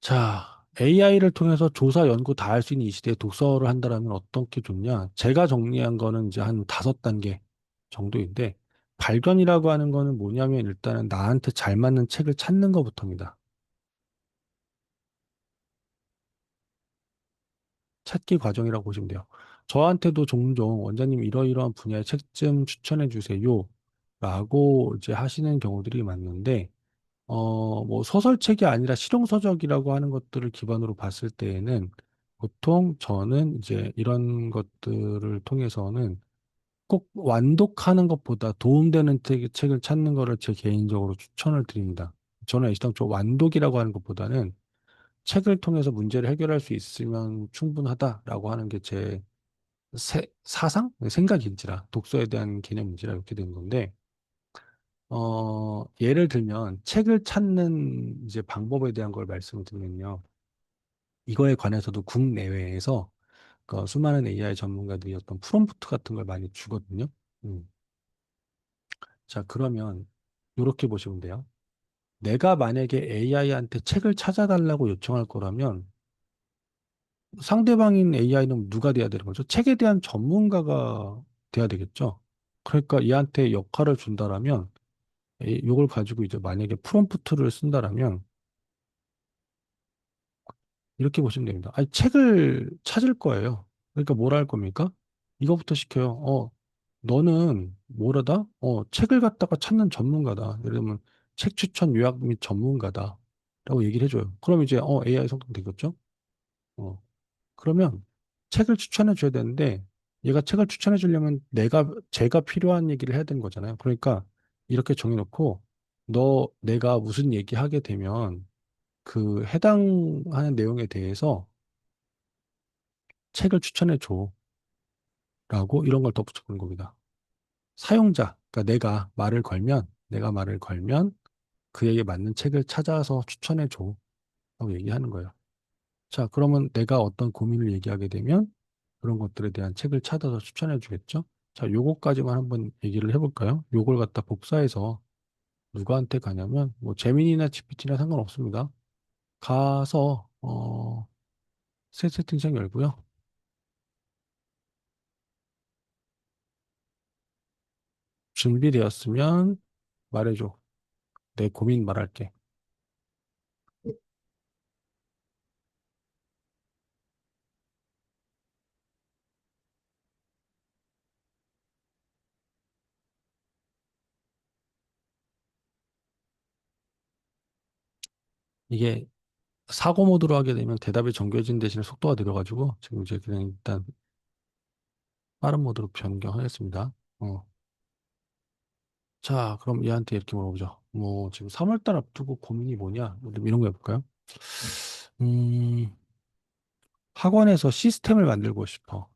자, AI를 통해서 조사, 연구 다 할 수 있는 이 시대에 독서를 한다라면 어떤 게 좋냐? 제가 정리한 거는 이제 한 5단계 정도인데, 발견이라고 하는 거는 뭐냐면 일단은 나한테 잘 맞는 책을 찾는 것부터입니다. 찾기 과정이라고 보시면 돼요. 저한테도 종종 원장님 이러이러한 분야의 책 좀 추천해 주세요. 라고 이제 하시는 경우들이 많는데, 뭐 소설책이 아니라 실용서적이라고 하는 것들을 기반으로 봤을 때에는 보통 저는 이제 이런 것들을 통해서는 꼭 완독하는 것보다 도움되는 책을 찾는 거를 제 개인적으로 추천을 드립니다. 저는 애시당초 완독이라고 하는 것보다는 책을 통해서 문제를 해결할 수 있으면 충분하다라고 하는 게 제 사상? 생각인지라 독서에 대한 개념인지라 이렇게 된 건데 예를 들면 책을 찾는 이제 방법에 대한 걸 말씀을 드리면요. 이거에 관해서도 국내외에서 그 수많은 AI 전문가들이 어떤 프롬프트 같은 걸 많이 주거든요. 음. 자, 그러면 이렇게 보시면 돼요. 내가 만약에 AI한테 책을 찾아달라고 요청할 거라면 상대방인 AI는 누가 돼야 되는 거죠? 책에 대한 전문가가 돼야 되겠죠. 그러니까 얘한테 역할을 준다라면 이걸 가지고 이제 만약에 프롬프트를 쓴다라면 이렇게 보시면 됩니다. 아니, 책을 찾을 거예요. 그러니까 뭐라 할 겁니까? 이거부터 시켜요. 너는 뭐라다? 책을 갖다가 찾는 전문가다. 예를 들면 책 추천 요약 및 전문가다. 라고 얘기를 해줘요. 그럼 이제 AI 성공되겠죠? 어, 그러면 책을 추천해 줘야 되는데 얘가 책을 추천해 주려면 제가 필요한 얘기를 해야 되는 거잖아요. 그러니까 이렇게 정해놓고 내가 무슨 얘기하게 되면 그 해당하는 내용에 대해서 책을 추천해 줘라고 이런 걸 덧붙여보는 겁니다. 사용자, 그러니까 내가 말을 걸면 그에게 맞는 책을 찾아서 추천해 줘라고 얘기하는 거예요. 자, 그러면 내가 어떤 고민을 얘기하게 되면 그런 것들에 대한 책을 찾아서 추천해 주겠죠? 자, 요거까지만 한번 얘기를 해볼까요? 요걸 갖다 복사해서 누구한테 가냐면 뭐 재민이나 GPT나 상관없습니다. 가서 새 채팅창 열고요. 준비되었으면 말해줘. 내 고민 말할게. 이게 사고 모드로 하게 되면 대답이 정교해진 대신에 속도가 느려가지고 지금 이제 그냥 일단 빠른 모드로 변경하겠습니다. 자, 그럼 얘한테 이렇게 물어보죠. 뭐 지금 3월달 앞두고 고민이 뭐냐? 뭐 이런 거 해볼까요? 음, 학원에서 시스템을 만들고 싶다.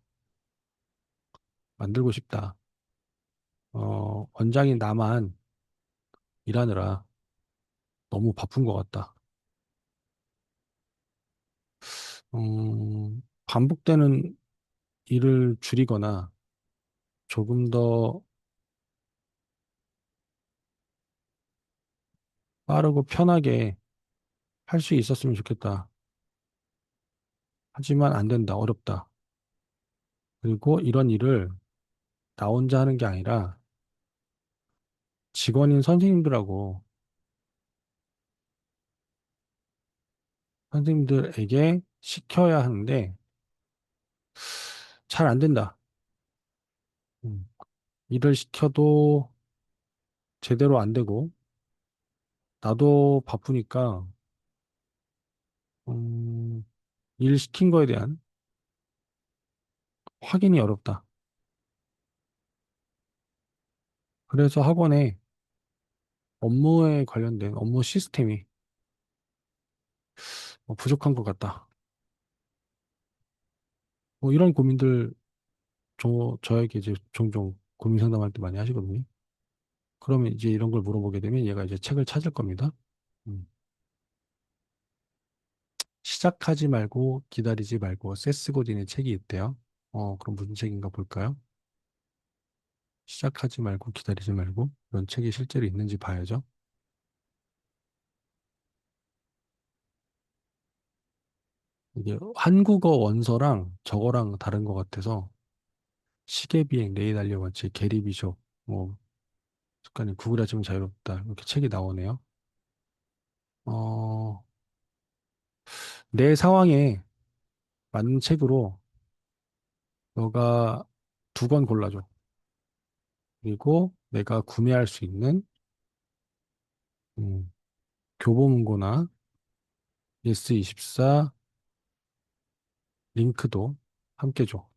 원장인 나만 일하느라 너무 바쁜 것 같다. 반복되는 일을 줄이거나 조금 더 빠르고 편하게 할 수 있었으면 좋겠다. 하지만 안 된다. 어렵다. 그리고 이런 일을 나 혼자 하는 게 아니라 직원인 선생님들에게 시켜야 하는데 잘 안 된다. 음, 일을 시켜도 제대로 안 되고 나도 바쁘니까 음, 일 시킨 거에 대한 확인이 어렵다. 그래서 학원에 업무에 관련된 업무 시스템이 부족한 것 같다. 뭐 이런 고민들 저에게 이제 종종 고민 상담할 때 많이 하시거든요. 그러면 이제 이런 걸 물어보게 되면 얘가 이제 책을 찾을 겁니다. 음. 시작하지 말고 기다리지 말고 세스 고딘의 책이 있대요. 그럼 무슨 책인가 볼까요? 시작하지 말고 기다리지 말고 이런 책이 실제로 있는지 봐야죠. 이게 한국어 원서랑 저거랑 다른 것 같아서 시계비행, 레이 달리오 원칙, 게리 비숍, 뭐 습관이 구글하시면 자유롭다 이렇게 책이 나오네요. 어, 내 상황에 맞는 책으로 너가 두 권 골라줘. 그리고 내가 구매할 수 있는 음, 교보문고나 예스24 링크도 함께 줘.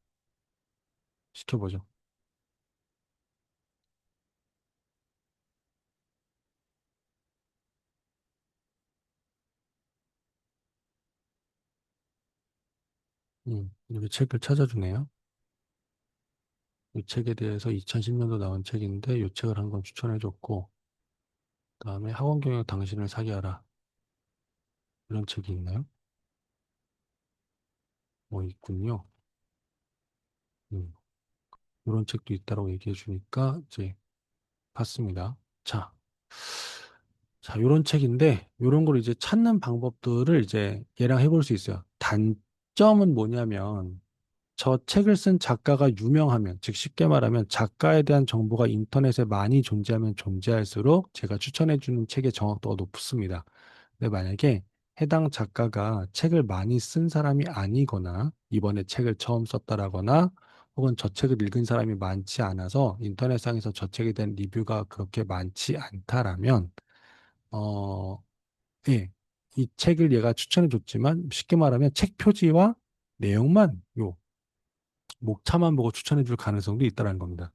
시켜보죠. 이렇게 책을 찾아주네요. 이 책에 대해서 2010년도 나온 책인데 이 책을 한 권 추천해줬고 그다음에 학원 경영 당신을 사게 하라 이런 책이 있나요? 뭐 있군요. 음, 이런 책도 있다고 얘기해 주니까 이제 봤습니다. 자, 자, 이런 책인데 이런 걸 이제 찾는 방법들을 이제 얘랑 해볼 수 있어요. 단점은 뭐냐면 저 책을 쓴 작가가 유명하면, 즉 쉽게 말하면 작가에 대한 정보가 인터넷에 많이 존재하면 존재할수록 제가 추천해주는 책의 정확도가 높습니다. 근데 만약에 해당 작가가 책을 많이 쓴 사람이 아니거나 이번에 책을 처음 썼다라거나 혹은 저 책을 읽은 사람이 많지 않아서 인터넷상에서 저 책에 대한 리뷰가 그렇게 많지 않다라면 어, 예, 이 책을 얘가 추천해줬지만 쉽게 말하면 책 표지와 내용만 요 목차만 보고 추천해 줄 가능성도 있다는 겁니다.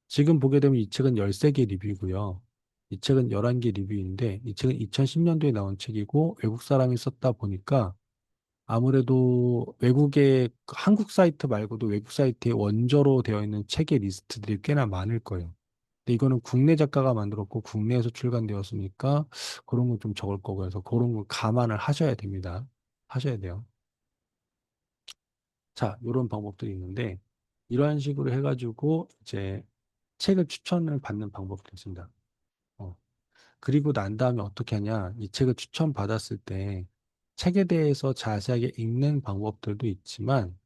지금 보게 되면 이 책은 13개 리뷰고요. 이 책은 11개 리뷰인데 이 책은 2010년도에 나온 책이고 외국 사람이 썼다 보니까 아무래도 외국의 한국 사이트 말고도 외국 사이트에 원저로 되어 있는 책의 리스트들이 꽤나 많을 거예요. 근데 이거는 국내 작가가 만들었고 국내에서 출간되었으니까 그런 건 좀 적을 거고 해서 그런 걸 감안을 하셔야 됩니다. 하셔야 돼요. 자, 이런 방법들이 있는데 이러한 식으로 해가지고 이제 책을 추천을 받는 방법도 있습니다. 어, 그리고 난 다음에 어떻게 하냐? 이 책을 추천받았을 때 책에 대해서 자세하게 읽는 방법들도 있지만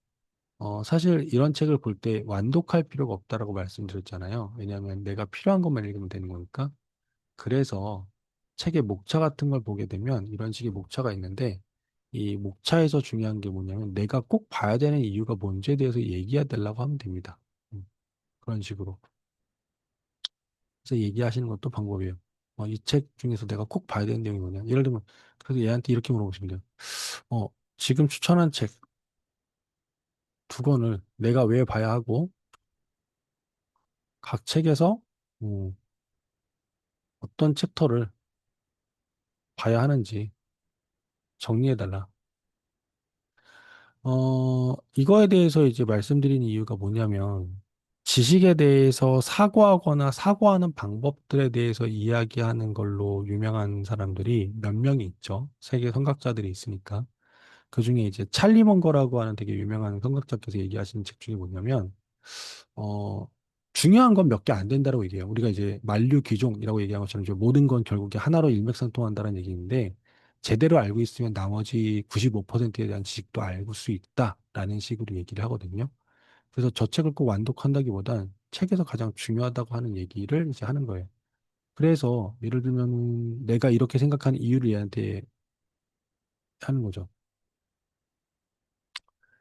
사실 이런 책을 볼 때 완독할 필요가 없다라고 말씀드렸잖아요. 왜냐하면 내가 필요한 것만 읽으면 되는 거니까. 그래서 책의 목차 같은 걸 보게 되면 이런 식의 목차가 있는데 이 목차에서 중요한 게 뭐냐면 내가 꼭 봐야 되는 이유가 뭔지에 대해서 얘기해 달라고 하면 됩니다. 그런 식으로. 그래서 얘기하시는 것도 방법이에요. 이 책 중에서 내가 꼭 봐야 되는 내용이 뭐냐. 예를 들면 그래서 얘한테 이렇게 물어보시면 돼요. 어, 지금 추천한 책 두 권을 내가 왜 봐야 하고 각 책에서 음, 어떤 챕터를 봐야 하는지 정리해 달라. 이거에 대해서 이제 말씀드린 이유가 뭐냐면, 지식에 대해서 사고하거나 사고하는 방법들에 대해서 이야기하는 걸로 유명한 사람들이 몇 명이 있죠. 세계 선각자들이 있으니까. 그 중에 이제 찰리 먼거라고 하는 되게 유명한 선각자께서 얘기하시는 책 중에 뭐냐면, 어, 중요한 건 몇 개 안 된다고 얘기해요. 우리가 이제 만류귀종이라고 얘기한 것처럼 이제 모든 건 결국에 하나로 일맥상통한다는 얘기인데, 제대로 알고 있으면 나머지 95%에 대한 지식도 알고 수 있다라는 식으로 얘기를 하거든요. 그래서 저 책을 꼭 완독한다기보단 책에서 가장 중요하다고 하는 얘기를 이제 하는 거예요. 그래서 예를 들면 내가 이렇게 생각하는 이유를 얘한테 하는 거죠.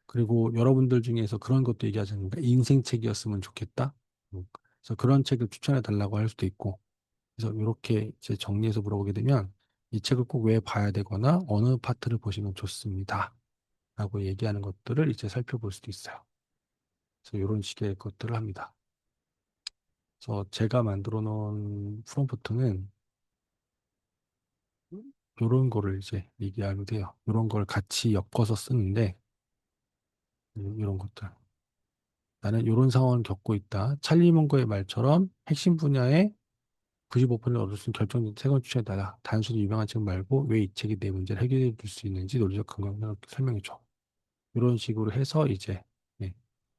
그리고 여러분들 중에서 그런 것도 얘기하지 않습니까? 인생 책이었으면 좋겠다. 그래서 그런 책을 추천해 달라고 할 수도 있고. 그래서 이렇게 이제 정리해서 물어보게 되면 이 책을 꼭 왜 봐야 되거나 어느 파트를 보시면 좋습니다. 라고 얘기하는 것들을 이제 살펴볼 수도 있어요. 그래서 이런 식의 것들을 합니다. 그래서 제가 만들어 놓은 프롬프트는 이런 거를 이제 얘기하게 돼요. 이런 걸 같이 엮어서 쓰는데 이런 것들. 나는 이런 상황을 겪고 있다. 찰리 먼거의 말처럼 핵심 분야에 95%를 얻을 수 있는 결정적 세권 추천해달라. 단순히 유명한 책 말고 왜 이 책이 내 문제를 해결해 줄 수 있는지 논리적 근거를 설명해 줘. 이런 식으로 해서 이제 네,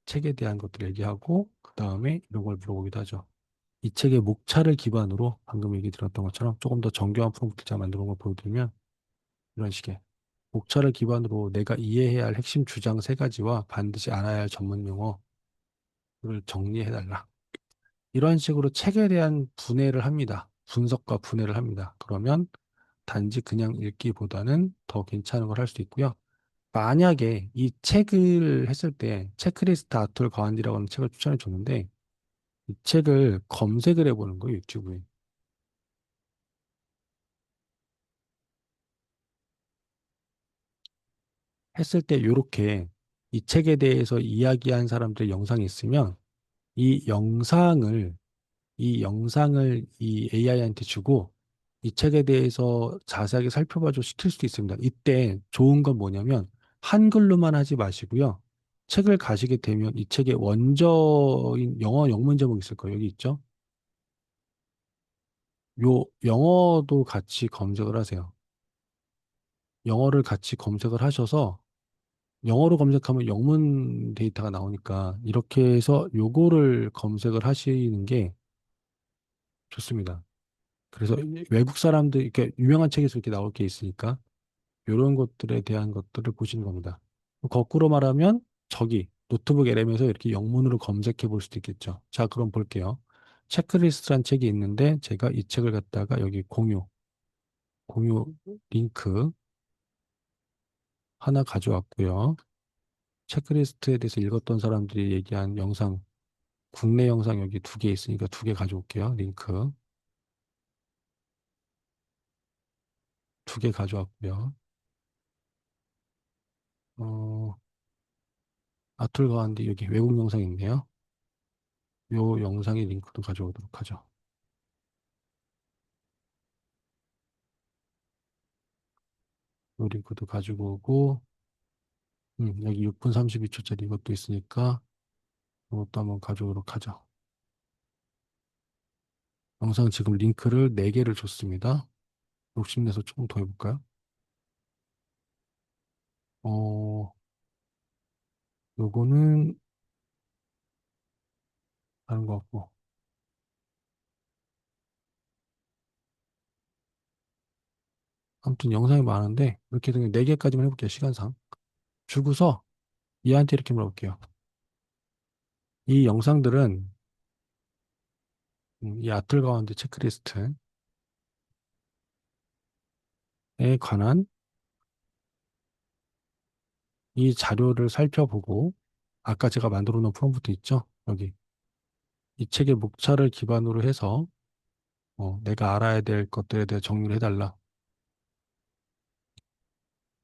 책에 대한 것들을 얘기하고 그 다음에 이런 걸 물어보기도 하죠. 이 책의 목차를 기반으로 방금 얘기 드렸던 것처럼 조금 더 정교한 프롬프트 제가 만들어 걸 보여드리면 이런 식의 목차를 기반으로 내가 이해해야 할 핵심 주장 세 가지와 반드시 알아야 할 전문 용어를 정리해달라. 이런 식으로 책에 대한 분해를 합니다. 분석과 분해를 합니다. 그러면 단지 그냥 읽기보다는 더 괜찮은 걸 할 수 있고요. 만약에 이 책을 했을 때 체크리스트 아톨 가완디라고 하는 책을 추천해 줬는데 이 책을 검색을 해보는 거예요, 유튜브에. 했을 때 요렇게 이 책에 대해서 이야기한 사람들의 영상이 있으면 이 영상을 이 AI한테 주고 이 책에 대해서 자세하게 살펴봐줘 시킬 수도 있습니다. 이때 좋은 건 뭐냐면 한글로만 하지 마시고요. 책을 가시게 되면 이 책의 원저인 영어 영문 제목이 있을 거예요. 여기 있죠? 요 영어도 같이 검색을 하세요. 영어를 같이 검색을 하셔서 영어로 검색하면 영문 데이터가 나오니까 이렇게 해서 요거를 검색을 하시는 게 좋습니다. 그래서 외국 사람들 이렇게 유명한 책에서 이렇게 나올 게 있으니까 이런 것들에 대한 것들을 보시는 겁니다. 거꾸로 말하면 저기 노트북 LM에서 이렇게 영문으로 검색해 볼 수도 있겠죠. 자, 그럼 볼게요. 체크리스트란 책이 있는데 제가 이 책을 갖다가 여기 공유 링크 하나 가져왔고요. 체크리스트에 대해서 읽었던 사람들이 얘기한 영상, 국내 영상 여기 두 개 있으니까 두 개 가져올게요. 링크 두 개 가져왔고요. 어, 아툴 가운데 여기 외국 영상이 있네요. 요 영상의 링크도 가져오도록 하죠. 요 링크도 가지고 오고, 여기 6분 32초짜리 이것도 있으니까 이것도 한번 가져오도록 하죠. 영상 지금 링크를 4개를 줬습니다. 욕심내서 조금 더 해볼까요? 어, 요거는 다른 것 같고. 아무튼 영상이 많은데 이렇게 된 4개까지만 해볼게요. 시간상. 주고서 얘한테 이렇게 물어볼게요. 이 영상들은 이 아틀 가운데 체크리스트에 관한 이 자료를 살펴보고 아까 제가 만들어 놓은 프롬프트 있죠? 여기 이 책의 목차를 기반으로 해서 내가 알아야 될 것들에 대해 정리를 해달라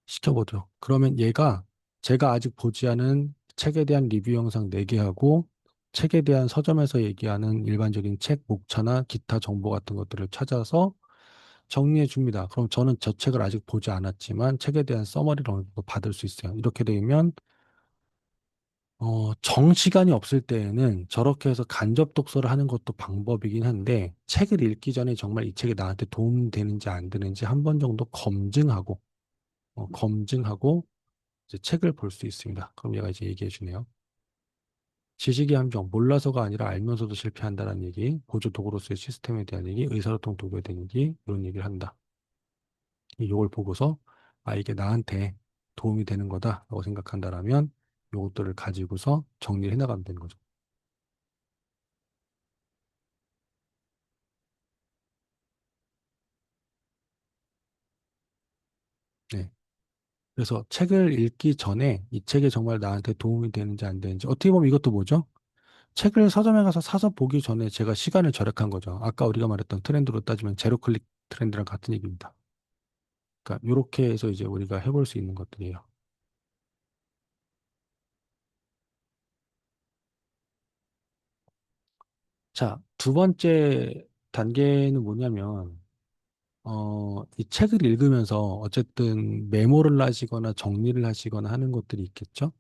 시켜보죠. 그러면 얘가 제가 아직 보지 않은 책에 대한 리뷰 영상 4개 하고 책에 대한 서점에서 얘기하는 일반적인 책 목차나 기타 정보 같은 것들을 찾아서 정리해 줍니다. 그럼 저는 저 책을 아직 보지 않았지만 책에 대한 서머리를 어느 정도 받을 수 있어요. 이렇게 되면 정시간이 없을 때에는 저렇게 해서 간접 독서를 하는 것도 방법이긴 한데, 책을 읽기 전에 정말 이 책이 나한테 도움되는지 안 되는지 한 번 정도 검증하고, 이제 책을 볼 수 있습니다. 그럼 얘가 이제 얘기해 주네요. 지식의 함정, 몰라서가 아니라 알면서도 실패한다는 얘기, 보조 도구로서의 시스템에 대한 얘기, 의사소통 도구에 대한 얘기, 이런 얘기를 한다. 이걸 보고서, 아, 이게 나한테 도움이 되는 거다라고 생각한다라면, 요것들을 가지고서 정리를 해나가면 되는 거죠. 네. 그래서 책을 읽기 전에 이 책이 정말 나한테 도움이 되는지 안 되는지 어떻게 보면 이것도 뭐죠? 책을 서점에 가서 사서 보기 전에 제가 시간을 절약한 거죠. 아까 우리가 말했던 트렌드로 따지면 제로 클릭 트렌드랑 같은 얘기입니다. 그러니까 이렇게 해서 이제 우리가 해볼 수 있는 것들이에요. 자, 두 번째 단계는 뭐냐면 이 책을 읽으면서 어쨌든 메모를 하시거나 정리를 하시거나 하는 것들이 있겠죠?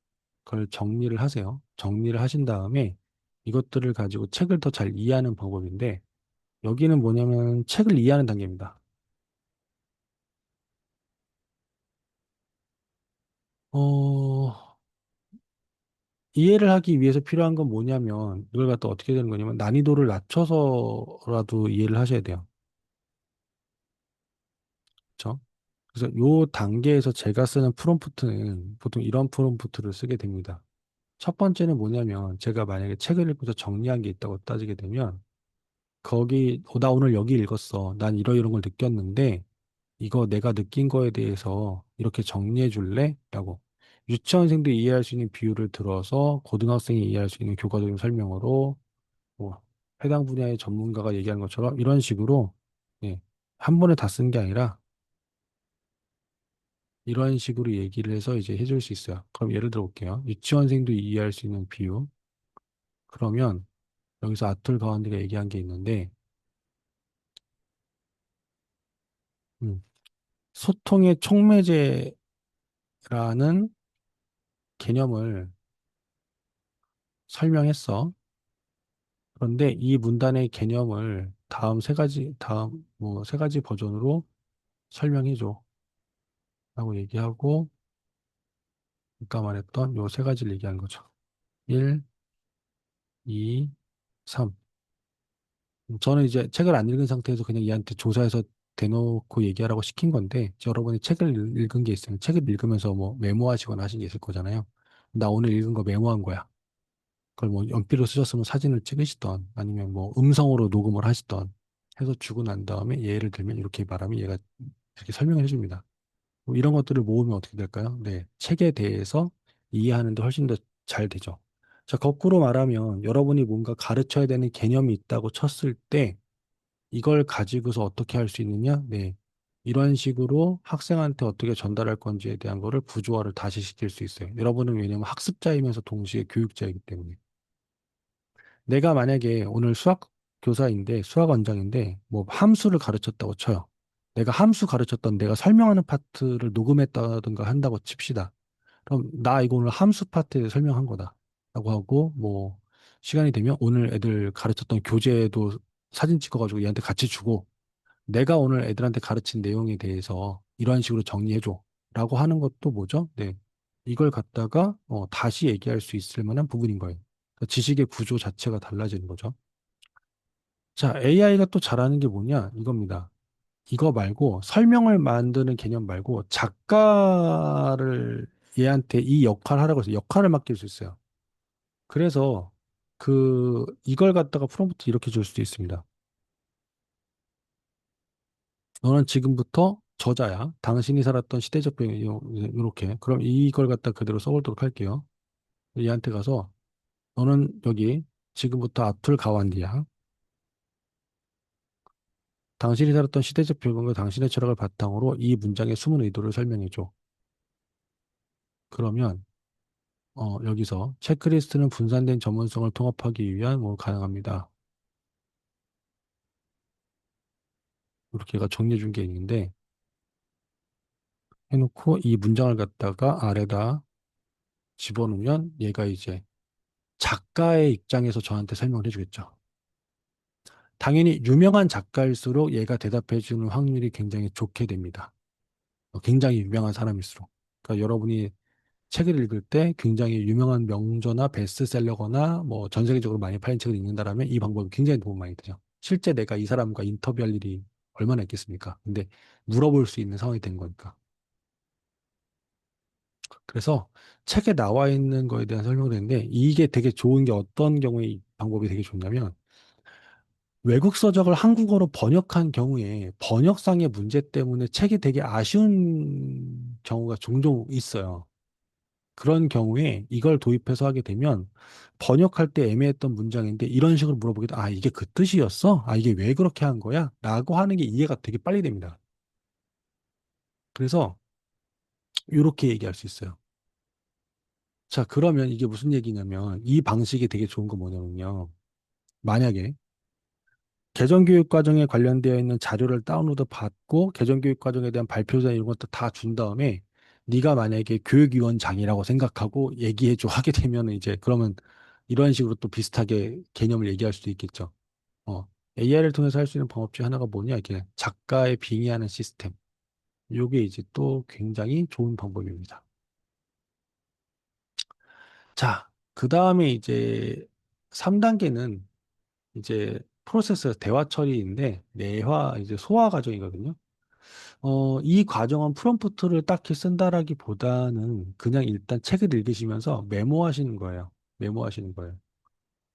그걸 정리를 하세요. 정리를 하신 다음에 이것들을 가지고 책을 더 잘 이해하는 방법인데 여기는 뭐냐면 책을 이해하는 단계입니다. 어, 이해를 하기 위해서 필요한 건 뭐냐면 이걸 갖다 어떻게 되는 거냐면 난이도를 낮춰서라도 이해를 하셔야 돼요. 그렇죠? 그래서 요 단계에서 제가 쓰는 프롬프트는 보통 이런 프롬프트를 쓰게 됩니다. 첫 번째는 뭐냐면 제가 만약에 책을 읽고서 정리한 게 있다고 따지게 되면 거기 나 오늘 여기 읽었어. 난 이러이런 걸 느꼈는데 이거 내가 느낀 거에 대해서 이렇게 정리해 줄래? 라고 유치원생도 이해할 수 있는 비유를 들어서 고등학생이 이해할 수 있는 교과적인 설명으로 뭐 해당 분야의 전문가가 얘기하는 것처럼 이런 식으로 예, 한 번에 다 쓴 게 아니라 이런 식으로 얘기를 해서 이제 해줄 수 있어요. 그럼 예를 들어 볼게요. 유치원생도 이해할 수 있는 비유. 그러면 여기서 아툴 가완디가 얘기한 게 있는데 음, 소통의 촉매제라는 개념을 설명했어. 그런데 이 문단의 개념을 다음 뭐 세 가지 버전으로 설명해 줘. 라고 얘기하고 아까 말했던 요 세 가지를 얘기한 거죠. 1, 2, 3. 저는 이제 책을 안 읽은 상태에서 그냥 얘한테 조사해서 대놓고 얘기하라고 시킨 건데, 여러분이 책을 읽은 게 있으면 책을 읽으면서 뭐 메모하시거나 하신 게 있을 거잖아요. 나 오늘 읽은 거 메모한 거야. 그걸 뭐 연필로 쓰셨으면 사진을 찍으시던 아니면 뭐 음성으로 녹음을 하시던 해서 주고 난 다음에 예를 들면 이렇게 말하면 얘가 이렇게 설명해 줍니다. 뭐 이런 것들을 모으면 어떻게 될까요? 네, 책에 대해서 이해하는데 훨씬 더 잘 되죠. 자, 거꾸로 말하면 여러분이 뭔가 가르쳐야 되는 개념이 있다고 쳤을 때 이걸 가지고서 어떻게 할 수 있느냐? 네. 이런 식으로 학생한테 어떻게 전달할 건지에 대한 거를 구조화를 다시 시킬 수 있어요. 여러분은 왜냐하면 학습자이면서 동시에 교육자이기 때문에. 내가 만약에 오늘 수학 교사인데, 수학 원장인데, 뭐 함수를 가르쳤다고 쳐요. 내가 함수 가르쳤던 내가 설명하는 파트를 녹음했다든가 한다고 칩시다. 그럼 나 이거 오늘 함수 파트에 설명한 거다. 라고 하고, 뭐, 시간이 되면 오늘 애들 가르쳤던 교재도 사진 찍어가지고 얘한테 같이 주고, 내가 오늘 애들한테 가르친 내용에 대해서 이런 식으로 정리해줘. 라고 하는 것도 뭐죠? 네. 이걸 갖다가 다시 얘기할 수 있을 만한 부분인 거예요. 그러니까 지식의 구조 자체가 달라지는 거죠. 자, AI가 또 잘하는 게 뭐냐? 이겁니다. 이거 말고 설명을 만드는 개념 말고 작가를 얘한테 이 역할 하라고 해서 역할을 맡길 수 있어요. 그래서 이걸 갖다가 프롬프트 이렇게 줄 수도 있습니다. 너는 지금부터 저자야. 당신이 살았던 시대적 배경, 이렇게. 그럼 이걸 갖다 그대로 써보도록 할게요. 얘한테 가서, 너는 여기 지금부터 아툴 가완디야. 당신이 살았던 시대적 배경과 당신의 철학을 바탕으로 이 문장의 숨은 의도를 설명해줘. 그러면, 여기서 체크리스트는 분산된 전문성을 통합하기 위한 뭐 가능합니다. 이렇게 가 정리해 준 게 있는데, 해놓고 이 문장을 갖다가 아래다 집어넣으면 얘가 이제 작가의 입장에서 저한테 설명을 해주겠죠. 당연히 유명한 작가일수록 얘가 대답해 주는 확률이 굉장히 좋게 됩니다. 굉장히 유명한 사람일수록. 그러니까 여러분이 책을 읽을 때 굉장히 유명한 명저나 베스트셀러거나 뭐 전 세계적으로 많이 팔린 책을 읽는다라면 이 방법이 굉장히 도움 많이 되죠. 실제 내가 이 사람과 인터뷰할 일이 얼마나 있겠습니까? 근데 물어볼 수 있는 상황이 된 거니까. 그래서 책에 나와 있는 거에 대한 설명을 했는데 이게 되게 좋은 게 어떤 경우에 이 방법이 되게 좋냐면 외국 서적을 한국어로 번역한 경우에 번역상의 문제 때문에 책이 되게 아쉬운 경우가 종종 있어요. 그런 경우에 이걸 도입해서 하게 되면 번역할 때 애매했던 문장인데 이런 식으로 물어보게 돼. 아, 이게 그 뜻이었어? 아, 이게 왜 그렇게 한 거야? 라고 하는 게 이해가 되게 빨리 됩니다. 그래서 이렇게 얘기할 수 있어요. 자, 그러면 이게 무슨 얘기냐면 이 방식이 되게 좋은 거 뭐냐면요. 만약에 개정교육 과정에 관련되어 있는 자료를 다운로드 받고 개정교육 과정에 대한 발표자 이런 것도 다 준 다음에 네가 만약에 교육위원장이라고 생각하고 얘기해줘 하게 되면 이제 그러면 이런 식으로 또 비슷하게 개념을 얘기할 수도 있겠죠. AI를 통해서 할 수 있는 방법 중 하나가 뭐냐 이게 작가의 빙의하는 시스템. 요게 이제 또 굉장히 좋은 방법입니다. 자, 그 다음에 이제 3단계는 이제 프로세스 대화 처리인데 내화 이제 소화 과정이거든요. 이 과정은 프롬프트를 딱히 쓴다라기보다는 그냥 일단 책을 읽으시면서 메모하시는 거예요. 메모하시는 거예요.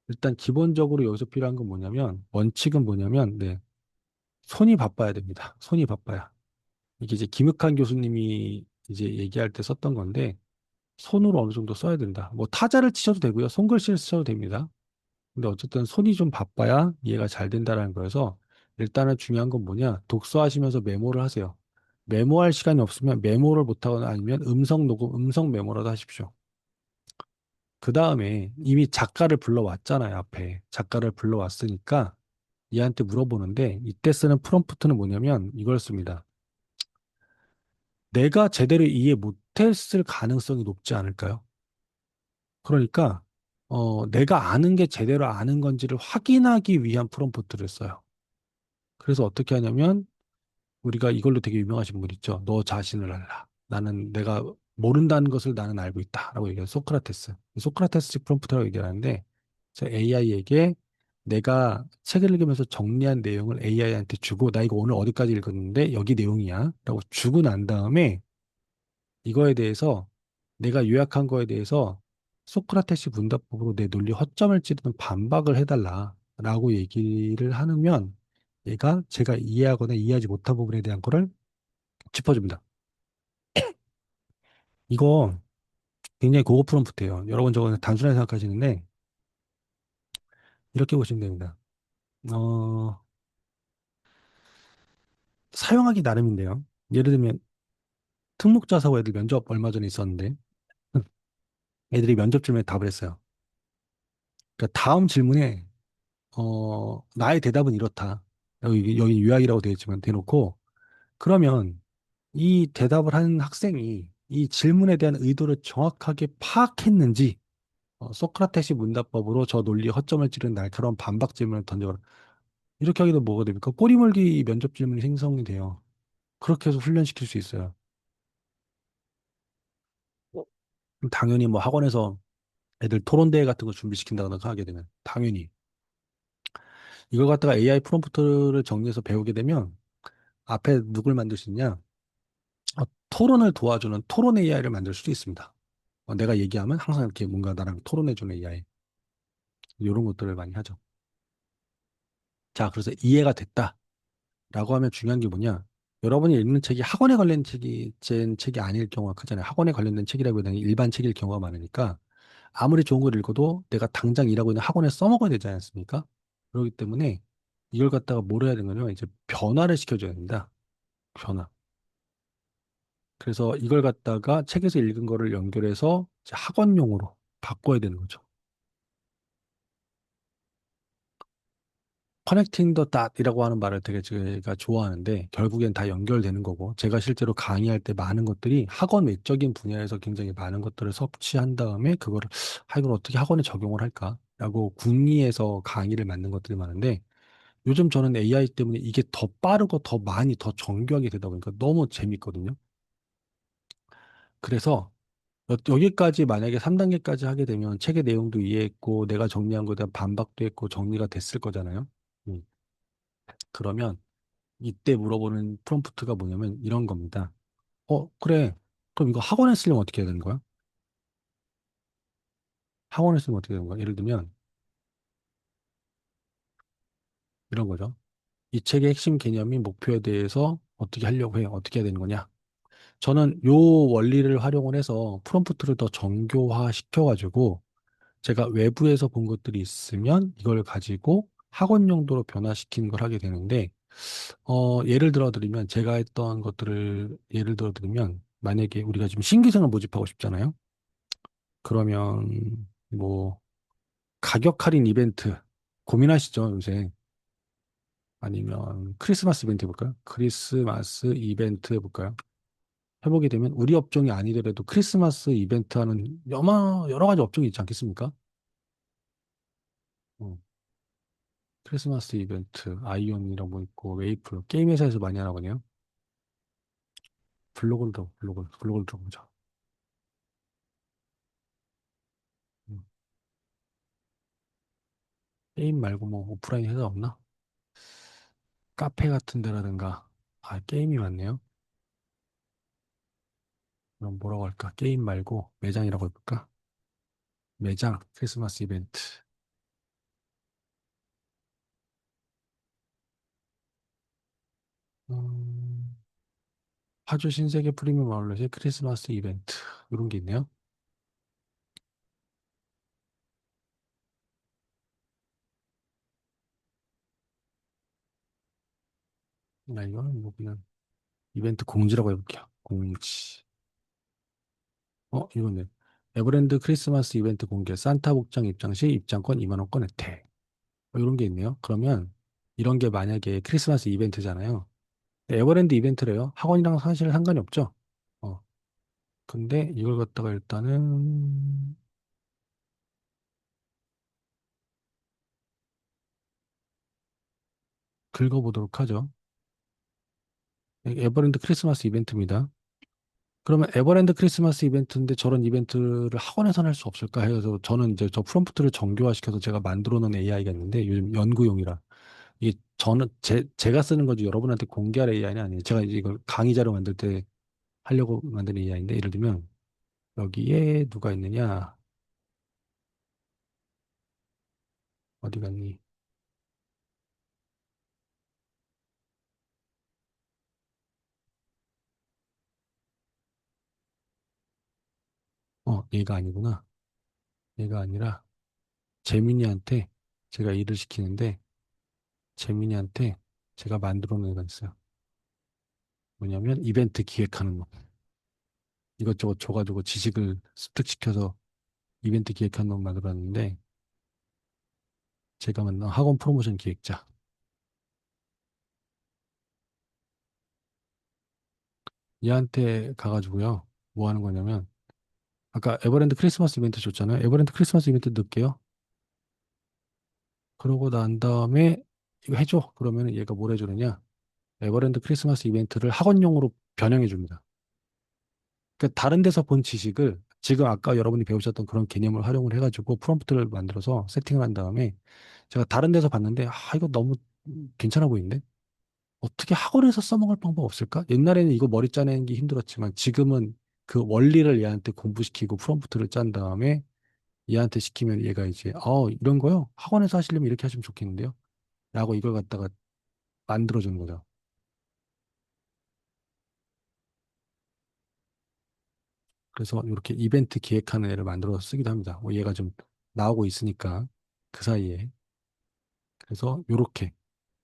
일단 기본적으로 여기서 필요한 건 뭐냐면, 원칙은 뭐냐면, 네, 손이 바빠야 됩니다. 손이 바빠야. 이게 이제 김흑한 교수님이 이제 얘기할 때 썼던 건데, 손으로 어느 정도 써야 된다. 뭐 타자를 치셔도 되고요. 손글씨를 쓰셔도 됩니다. 근데 어쨌든 손이 좀 바빠야 이해가 잘 된다라는 거여서 일단은 중요한 건 뭐냐? 독서하시면서 메모를 하세요. 메모할 시간이 없으면 메모를 못하거나 아니면 음성 녹음, 음성 메모라도 하십시오. 그 다음에 이미 작가를 불러왔잖아요, 앞에. 작가를 불러왔으니까 얘한테 물어보는데 이때 쓰는 프롬프트는 뭐냐면 이걸 씁니다. 내가 제대로 이해 못했을 가능성이 높지 않을까요? 그러니까 내가 아는 게 제대로 아는 건지를 확인하기 위한 프롬프트를 써요. 그래서 어떻게 하냐면 우리가 이걸로 되게 유명하신 분 있죠. 너 자신을 알라. 나는 내가 모른다는 것을 나는 알고 있다라고 얘기해요. 소크라테스. 소크라테스식 프롬프트라고 얘기하는데 AI에게 내가 책을 읽으면서 정리한 내용을 AI한테 주고 나 이거 오늘 어디까지 읽었는데 여기 내용이야 라고 주고 난 다음에 이거에 대해서 내가 요약한 거에 대해서 소크라테스 문답법으로 내 논리 허점을 찌르는 반박을 해달라라고 얘기를 하면 얘가 제가 이해하거나 이해하지 못한 부분에 대한 거를 짚어줍니다. 이거 굉장히 고급 프롬프트예요. 여러분 저거는 단순하게 생각하시는데 이렇게 보시면 됩니다. 어, 사용하기 나름인데요. 예를 들면 특목자사고 애들 면접 얼마 전에 있었는데 애들이 면접 질문에 답을 했어요. 그러니까 다음 질문에 나의 대답은 이렇다. 여기 요약이라고 되어 있지만 대놓고 그러면 이 대답을 한 학생이 이 질문에 대한 의도를 정확하게 파악했는지 소크라테스 문답법으로 저 논리의 허점을 찌르는 날카로운 반박 질문을 던져라. 이렇게 하게 되면 뭐가 됩니까? 꼬리물기 면접 질문이 생성이 돼요. 그렇게 해서 훈련시킬 수 있어요. 그럼 당연히 뭐 학원에서 애들 토론대회 같은 거 준비시킨다거나 하게 되면 당연히 이걸 갖다가 AI 프롬프트를 정리해서 배우게 되면 앞에 누굴 만들 수 있냐? 토론을 도와주는 토론 AI를 만들 수도 있습니다. 내가 얘기하면 항상 이렇게 뭔가 나랑 토론해주는 AI 이런 것들을 많이 하죠. 자, 그래서 이해가 됐다라고 하면 중요한 게 뭐냐? 여러분이 읽는 책이 학원에 관련 책이 아닐 경우가 크잖아요. 학원에 관련된 책이라기보다는 일반 책일 경우가 많으니까 아무리 좋은 걸 읽어도 내가 당장 일하고 있는 학원에 써먹어야 되지 않습니까? 그렇기 때문에 이걸 갖다가 뭘 해야 되냐면 이제 변화를 시켜줘야 됩니다. 변화. 그래서 이걸 갖다가 책에서 읽은 거를 연결해서 이제 학원용으로 바꿔야 되는 거죠. 커넥팅 더 닷이라고 하는 말을 되게 제가 좋아하는데 결국엔 다 연결되는 거고 제가 실제로 강의할 때 많은 것들이 학원 외적인 분야에서 굉장히 많은 것들을 섭취한 다음에 그거를 이걸 어떻게 학원에 적용을 할까라고 궁리해서 강의를 만든 것들이 많은데 요즘 저는 AI 때문에 이게 더 빠르고 더 많이 더 정교하게 되다 보니까 너무 재밌거든요. 그래서 여기까지 만약에 3단계까지 하게 되면 책의 내용도 이해했고 내가 정리한 거에 대한 반박도 했고 정리가 됐을 거잖아요. 음. 그러면 이때 물어보는 프롬프트가 뭐냐면 이런 겁니다. 그래. 그럼 이거 학원에 쓰려면 어떻게 해야 되는 거야? 학원에 쓰면 어떻게 되는 거야? 예를 들면 이런 거죠. 이 책의 핵심 개념이 목표에 대해서 어떻게 하려고 해? 어떻게 해야 되는 거냐? 저는 요 원리를 활용을 해서 프롬프트를 더 정교화 시켜가지고 제가 외부에서 본 것들이 있으면 이걸 가지고 학원 용도로 변화시키는 걸 하게 되는데, 예를 들어 드리면 제가 했던 것들을 예를 들어 드리면 만약에 우리가 지금 신규생을 모집하고 싶잖아요. 그러면 뭐 가격 할인 이벤트 고민하시죠, 요새. 아니면 크리스마스 이벤트 해볼까요? 크리스마스 이벤트 해볼까요? 해보게 되면 우리 업종이 아니더라도 크리스마스 이벤트 하는 여러 가지 업종이 있지 않겠습니까? 어, 크리스마스 이벤트, 아이온이라고 뭐 있고, 웨이플, 게임 회사에서 많이 하나 보네요. 블로그를 들어보자. 음, 게임 말고 뭐 오프라인 회사 없나? 카페 같은 데라든가. 아, 게임이 많네요. 그럼 뭐라고 할까? 게임 말고 매장이라고 해볼까? 매장, 크리스마스 이벤트. 음, 파주 신세계 프리미엄 아울렛의 크리스마스 이벤트. 이런 게 있네요. 나 이거는 뭐 그냥 이벤트 공지라고 해볼게요. 공지. 이거네. 에버랜드 크리스마스 이벤트 공개. 산타 복장 입장 시 입장권 2만 원권 혜택. 이런 게 있네요. 그러면 이런 게 만약에 크리스마스 이벤트잖아요. 에버랜드 이벤트래요. 학원이랑 사실 상관이 없죠. 어, 근데 이걸 갖다가 일단은 긁어보도록 하죠. 에버랜드 크리스마스 이벤트입니다. 그러면 에버랜드 크리스마스 이벤트인데 저런 이벤트를 학원에서는 할 수 없을까 해서 저는 이제 저 프롬프트를 정교화시켜서 제가 만들어 놓은 AI가 있는데 요즘 연구용이라 이게 저는 제가 쓰는 거지 여러분한테 공개할 AI는 아니에요. 제가 이제 이걸 강의 자료 만들 때 하려고 만든 AI인데 예를 들면 여기에 누가 있느냐 어디 갔니? 얘가 아니구나. 얘가 아니라 재민이한테 제가 일을 시키는데 재민이한테 제가 만들어 놓은 애가 있어요. 뭐냐면 이벤트 기획하는 거. 이것저것 줘가지고 지식을 습득시켜서 이벤트 기획하는 거 만들었는데 제가 만난 학원 프로모션 기획자. 얘한테 가가지고요. 뭐 하는 거냐면 아까 에버랜드 크리스마스 이벤트 줬잖아요. 에버랜드 크리스마스 이벤트 넣을게요. 그러고 난 다음에 이거 해줘. 그러면 얘가 뭘 해주느냐. 에버랜드 크리스마스 이벤트를 학원용으로 변형해 줍니다. 그러니까 다른 데서 본 지식을 지금 아까 여러분이 배우셨던 그런 개념을 활용을 해가지고 프롬프트를 만들어서 세팅을 한 다음에 제가 다른 데서 봤는데 이거 너무 괜찮아 보이는데 어떻게 학원에서 써먹을 방법 없을까? 옛날에는 이거 머리 짜내는 게 힘들었지만 지금은 그 원리를 얘한테 공부시키고 프롬프트를 짠 다음에 얘한테 시키면 얘가 이제 이런 거요? 학원에서 하시려면 이렇게 하시면 좋겠는데요? 라고 이걸 갖다가 만들어주는 거죠. 그래서 이렇게 이벤트 기획하는 애를 만들어서 쓰기도 합니다. 얘가 좀 나오고 있으니까 그 사이에. 그래서 이렇게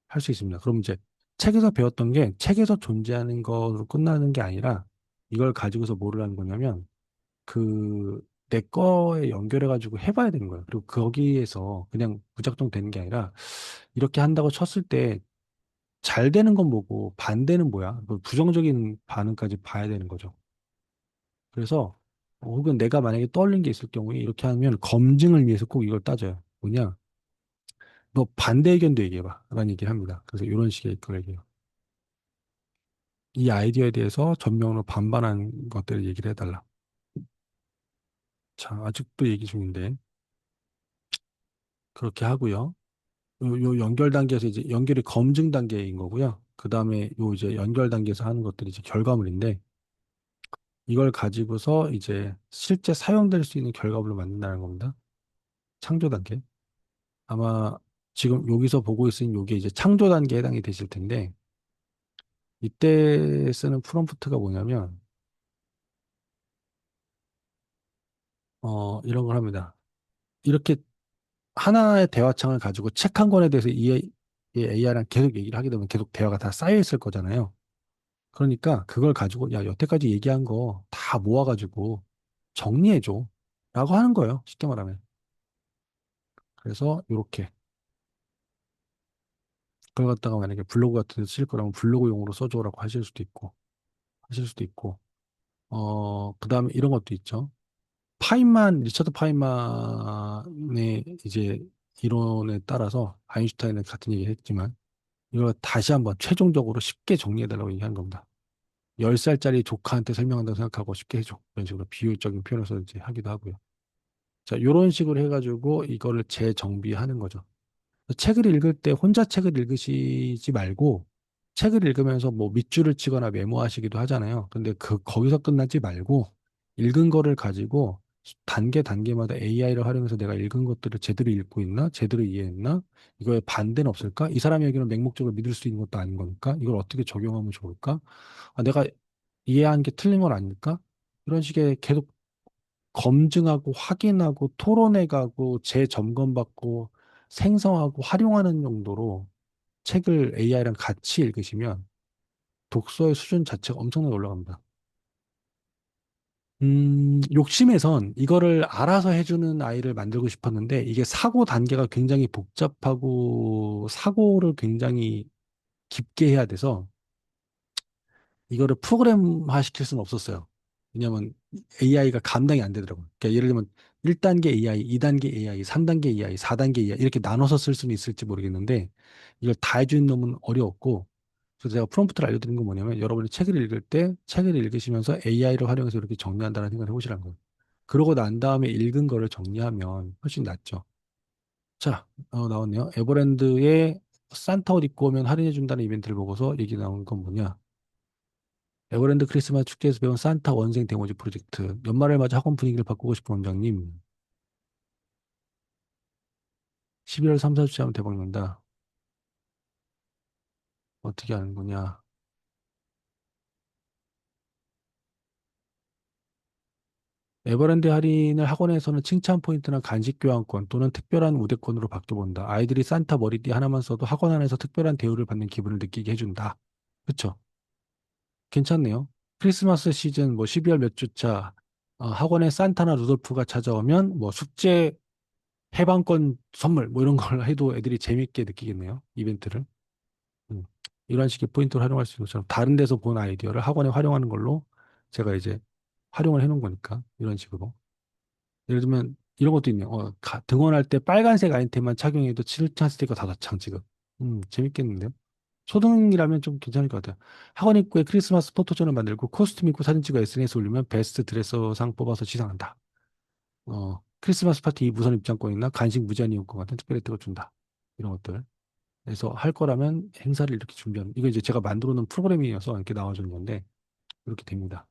할 수 있습니다. 그럼 이제 책에서 배웠던 게 책에서 존재하는 것으로 끝나는 게 아니라 이걸 가지고서 뭐를 하는 거냐면 그 내 거에 연결해가지고 해봐야 되는 거예요. 그리고 거기에서 그냥 무작정 되는 게 아니라 이렇게 한다고 쳤을 때 잘 되는 건 뭐고 반대는 뭐야? 뭐 부정적인 반응까지 봐야 되는 거죠. 그래서 혹은 내가 만약에 떠올린 게 있을 경우에 이렇게 하면 검증을 위해서 꼭 이걸 따져요. 뭐냐? 너 반대 의견도 얘기해봐. 라는 얘기를 합니다. 그래서 이런 식의 걸 얘기해요. 이 아이디어에 대해서 전면으로 반반한 것들을 얘기를 해달라. 자, 아직도 얘기 중인데 그렇게 하고요. 요 연결 단계에서 이제 연결이 검증 단계인 거고요. 그 다음에 요 이제 연결 단계에서 하는 것들이 이제 결과물인데 이걸 가지고서 이제 실제 사용될 수 있는 결과물로 만든다는 겁니다. 창조 단계. 아마 지금 여기서 보고 있으니 요게 이제 창조 단계에 해당이 되실 텐데 이때 쓰는 프롬프트가 뭐냐면 이런 걸 합니다. 이렇게 하나의 대화창을 가지고 책 한 권에 대해서 이 AI랑 계속 얘기를 하게 되면 계속 대화가 다 쌓여 있을 거잖아요. 그러니까 그걸 가지고 야, 여태까지 얘기한 거 다 모아가지고 정리해줘. 라고 하는 거예요. 쉽게 말하면. 그래서 이렇게 그걸 갖다가 만약에 블로그 같은 데 쓸 거라면 블로그용으로 써줘라고 하실 수도 있고, 그다음에 이런 것도 있죠. 리처드 파인만의 이제 이론에 따라서 아인슈타인은 같은 얘기 했지만 이걸 다시 한번 최종적으로 쉽게 정리해달라고 얘기하는 겁니다. 10살짜리 조카한테 설명한다고 생각하고 쉽게 해줘. 이런 식으로 비유적인 표현을 서 이제 하기도 하고요. 자, 이런 식으로 해가지고 이거를 재정비하는 거죠. 책을 읽을 때 혼자 책을 읽으시지 말고 책을 읽으면서 뭐 밑줄을 치거나 메모하시기도 하잖아요. 근데 거기서 끝나지 말고 읽은 거를 가지고 단계 단계마다 AI를 활용해서 내가 읽은 것들을 제대로 읽고 있나? 제대로 이해했나? 이거에 반대는 없을까? 이 사람의 얘기는 맹목적으로 믿을 수 있는 것도 아닌 거니까 이걸 어떻게 적용하면 좋을까? 아, 내가 이해한 게 틀린 건 아닐까? 이런 식의 계속 검증하고 확인하고 토론해가고 재점검받고 생성하고 활용하는 용도로 책을 AI랑 같이 읽으시면 독서의 수준 자체가 엄청나게 올라갑니다. 욕심에선 이거를 알아서 해주는 아이를 만들고 싶었는데 이게 사고 단계가 굉장히 복잡하고 사고를 굉장히 깊게 해야 돼서 이거를 프로그램화 시킬 수는 없었어요. 왜냐하면 AI가 감당이 안 되더라고요. 그러니까 예를 들면 1단계 AI, 2단계 AI, 3단계 AI, 4단계 AI 이렇게 나눠서 쓸 수는 있을지 모르겠는데 이걸 다 해주는 놈은 어려웠고 그래서 제가 프롬프트를 알려드린 건 뭐냐면 여러분이 책을 읽을 때 책을 읽으시면서 AI를 활용해서 이렇게 정리한다는 생각을 해보시라는 거예요. 그러고 난 다음에 읽은 거를 정리하면 훨씬 낫죠. 자, 나왔네요. 에버랜드에 산타 옷 입고 오면 할인해준다는 이벤트를 보고서 얘기 나온 건 뭐냐. 에버랜드 크리스마스 축제에서 배운 산타 원생 데모지 프로젝트. 연말을 맞아 학원 분위기를 바꾸고 싶은 원장님. 12월 3, 4주째 하면 대박 난다. 어떻게 하는 거냐. 에버랜드 할인을 학원에서는 칭찬 포인트나 간식 교환권 또는 특별한 우대권으로 바뀌어본다. 아이들이 산타 머리띠 하나만 써도 학원 안에서 특별한 대우를 받는 기분을 느끼게 해준다. 그쵸? 괜찮네요. 크리스마스 시즌 뭐 12월 몇 주차 학원에 산타나 루돌프가 찾아오면 뭐 숙제 해방권 선물 뭐 이런 걸 해도 애들이 재밌게 느끼겠네요. 이벤트를. 음. 이런 식의 포인트를 활용할 수 있는 것처럼 다른 데서 본 아이디어를 학원에 활용하는 걸로 제가 이제 활용을 해놓은 거니까 이런 식으로. 예를 들면 이런 것도 있네요. 등원할 때 빨간색 아이템만 착용해도 7차 스티커 5장 지급. 재밌겠는데요? 초등이라면 좀 괜찮을 것 같아요. 학원 입구에 크리스마스 포토존을 만들고 코스튬 입고 사진 찍어 SNS 올리면 베스트 드레서상 뽑아서 시상한다. 크리스마스 파티 무선 입장권이나 간식 무제한 이용권 같은 특별 혜택을 준다. 이런 것들. 그래서 할 거라면 행사를 이렇게 준비하는. 이거 이제 제가 만들어 놓은 프로그램이어서 이렇게 나와주는 건데 이렇게 됩니다.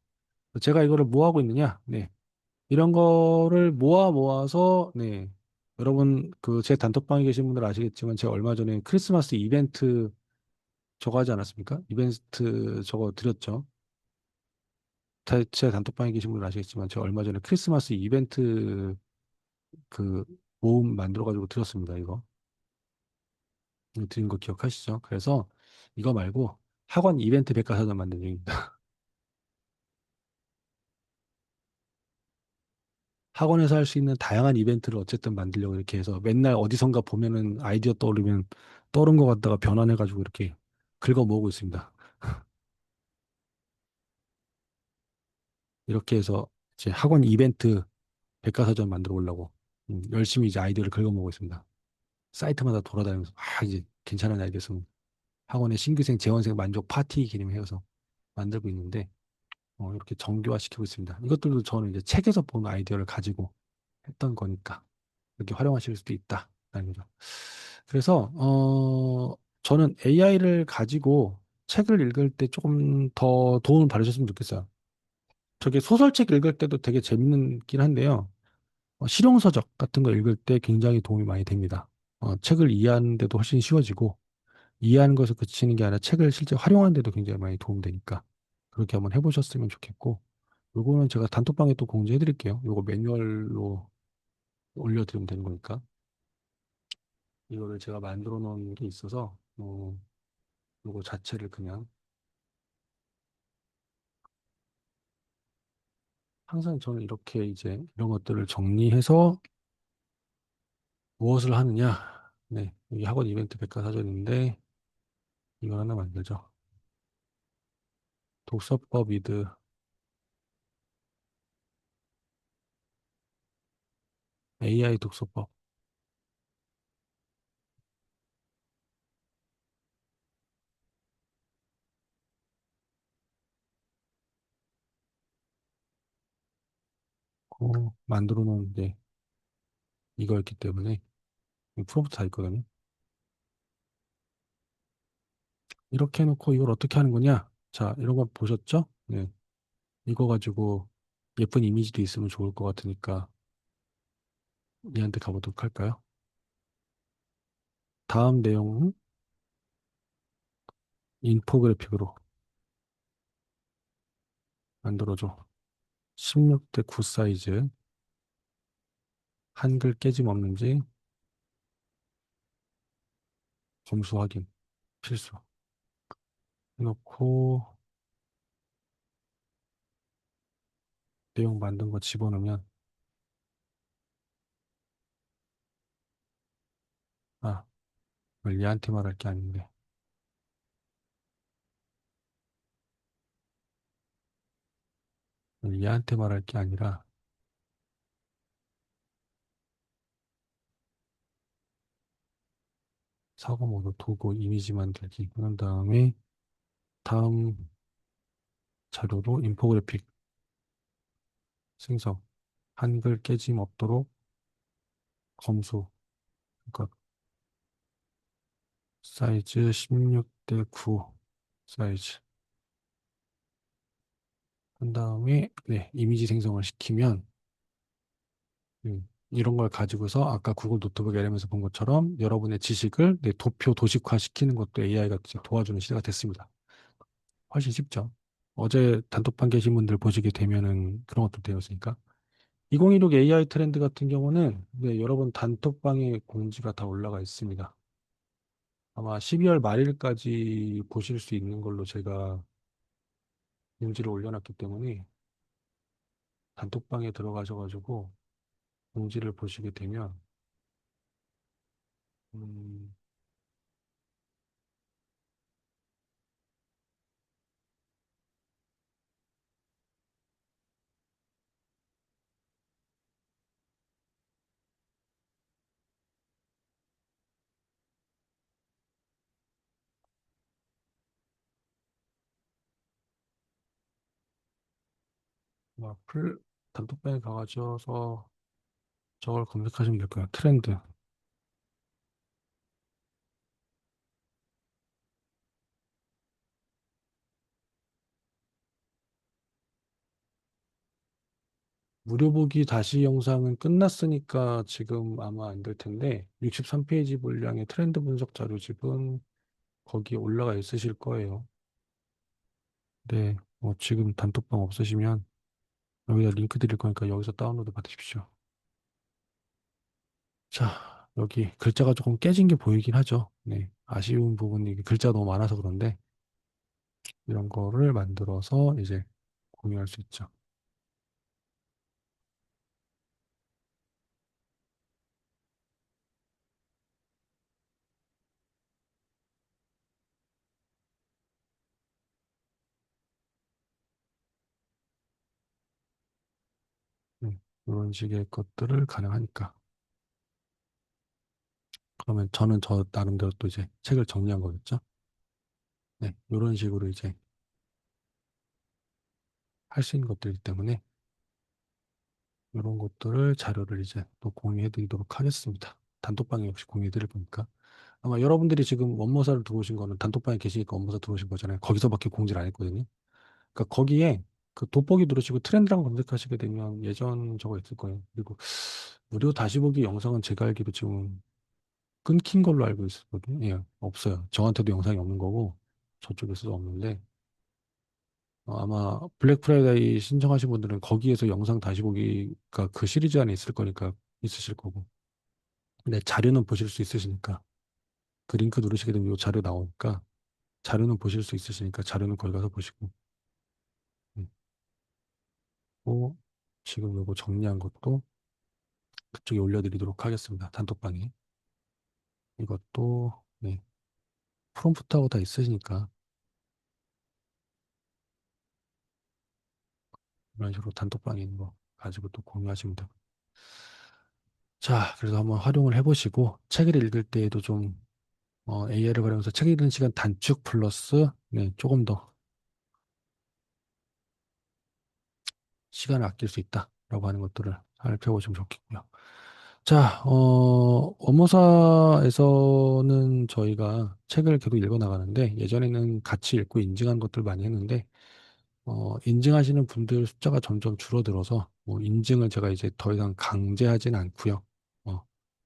제가 이거를 뭐 하고 있느냐? 네. 이런 거를 모아서 네. 여러분 그 제 단톡방에 계신 분들 아시겠지만 제가 얼마 전에 크리스마스 이벤트 저거 하지 않았습니까? 이벤트 저거 드렸죠. 제 단톡방에 계신 분들 아시겠지만 제가 얼마 전에 크리스마스 이벤트 그 모음 만들어 가지고 드렸습니다. 이거 드린 거 기억하시죠? 그래서 이거 말고 학원 이벤트 백과사전 만든 중입니다. 학원에서 할 수 있는 다양한 이벤트를 어쨌든 만들려고 이렇게 해서 맨날 어디선가 보면은 아이디어 떠오르면 떠오른 거 갖다가 변환해가지고 이렇게 긁어 모으고 있습니다. 이렇게 해서 이제 학원 이벤트 백과사전 만들어 보려고 열심히 이제 아이디어를 긁어 모으고 있습니다. 사이트마다 돌아다니면서 이제 괜찮은 아이디어 있으면 학원의 신규생, 재원생 만족 파티 기념 해서 만들고 있는데 이렇게 정교화 시키고 있습니다. 이것들도 저는 이제 책에서 본 아이디어를 가지고 했던 거니까 이렇게 활용하실 수도 있다라는 거죠. 그래서 저는 AI를 가지고 책을 읽을 때 조금 더 도움을 받으셨으면 좋겠어요. 저게 소설책 읽을 때도 되게 재밌긴 한데요. 실용서적 같은 거 읽을 때 굉장히 도움이 많이 됩니다. 책을 이해하는 데도 훨씬 쉬워지고 이해하는 것에 그치는 게 아니라 책을 실제 활용하는 데도 굉장히 많이 도움되니까 그렇게 한번 해보셨으면 좋겠고 요거는 제가 단톡방에 또 공지해 드릴게요. 요거 매뉴얼로 올려드리면 되는 거니까 이거를 제가 만들어 놓은 게 있어서 요거 자체를 그냥 항상 저는 이렇게 이제 이런 것들을 정리해서 무엇을 하느냐. 네, 여기 학원 이벤트 백과사전인데 이거 하나 만들죠. 독서법 이드 AI 독서법. 만들어 놓은 게 이거였기 때문에 프롬프트 다 있거든요. 이렇게 해놓고 이걸 어떻게 하는 거냐? 자, 이런 거 보셨죠? 네. 이거 가지고 예쁜 이미지도 있으면 좋을 것 같으니까 얘한테 가보도록 할까요? 다음 내용 인포그래픽으로 만들어줘. 16대 9 사이즈, 한글 깨짐 없는지 검수 확인 필수 해놓고 내용 만든 거 집어넣으면 아, 이걸 얘한테 말할 게 아닌데 이걸 얘한테 말할 게 아니라 사고 모드 도구 이미지 만들기 그런 다음에 다음 자료로 인포그래픽 생성 한글 깨짐 없도록 검수 그러니까 사이즈 16대 9 사이즈 한 다음에 네, 이미지 생성을 시키면 이런 걸 가지고서 아까 구글 노트북 LM에서 본 것처럼 여러분의 지식을 네, 도표 도식화 시키는 것도 AI가 도와주는 시대가 됐습니다. 훨씬 쉽죠. 어제 단톡방 계신 분들 보시게 되면은 그런 것도 되어 있으니까. 2016 AI 트렌드 같은 경우는 네, 여러분 단톡방에 공지가 다 올라가 있습니다. 아마 12월 말일까지 보실 수 있는 걸로 제가 공지를 올려놨기 때문에 단톡방에 들어가셔가지고 공지를 보시게 되면 음, 단톡방에 가가셔서 저걸 검색하시면 될 거예요. 트렌드. 무료 보기 다시 영상은 끝났으니까 지금 아마 안 될 텐데 63페이지 분량의 트렌드 분석 자료집은 거기에 올라가 있으실 거예요. 네, 지금 단톡방 없으시면 여기다 링크 드릴 거니까 여기서 다운로드 받으십시오. 자, 여기 글자가 조금 깨진 게 보이긴 하죠. 네, 아쉬운 부분이 글자 너무 많아서 그런데 이런 거를 만들어서 이제 공유할 수 있죠. 이런 식의 것들을 가능하니까. 그러면 저는 저 나름대로 또 이제 책을 정리한 거겠죠. 네, 이런 식으로 이제 할 수 있는 것들이기 때문에 이런 것들을 자료를 이제 또 공유해 드리도록 하겠습니다. 단톡방에 역시 공유해 드릴 거니까. 아마 여러분들이 지금 원모사를 들어오신 거는 단톡방에 계시니까 원모사 들어오신 거잖아요. 거기서밖에 공지를 안 했거든요. 그러니까 거기에 그 돋보기 누르시고 트렌드랑 검색하시게 되면 예전 저거 있을 거예요. 그리고 무료 다시 보기 영상은 제가 알기로 지금 끊긴 걸로 알고 있었거든요. 예, 없어요. 저한테도 영상이 없는 거고 저쪽에서도 없는데 아마 블랙 프라이데이 신청하신 분들은 거기에서 영상 다시 보기가 그 시리즈 안에 있을 거니까 있으실 거고. 근데 자료는 보실 수 있으시니까 그 링크 누르시게 되면 이 자료 나오니까 자료는 보실 수 있으시니까 자료는 거기 가서 보시고. 음. 또 지금 요거 정리한 것도 그쪽에 올려드리도록 하겠습니다. 단톡방에. 이것도 네, 프롬프트하고 다 있으시니까 이런 식으로 단톡방에 있는 거 가지고 또 공유하시면 되고. 자, 그래서 한번 활용을 해보시고 책을 읽을 때에도 좀 AI를 활용해서 책 읽는 시간 단축 플러스 네, 조금 더 시간을 아낄 수 있다라고 하는 것들을 살펴보시면 좋겠고요. 자, 업무사에서는 저희가 책을 계속 읽어 나가는데, 예전에는 같이 읽고 인증한 것들 많이 했는데, 인증하시는 분들 숫자가 점점 줄어들어서, 뭐, 인증을 제가 이제 더 이상 강제하진 않고요. 어,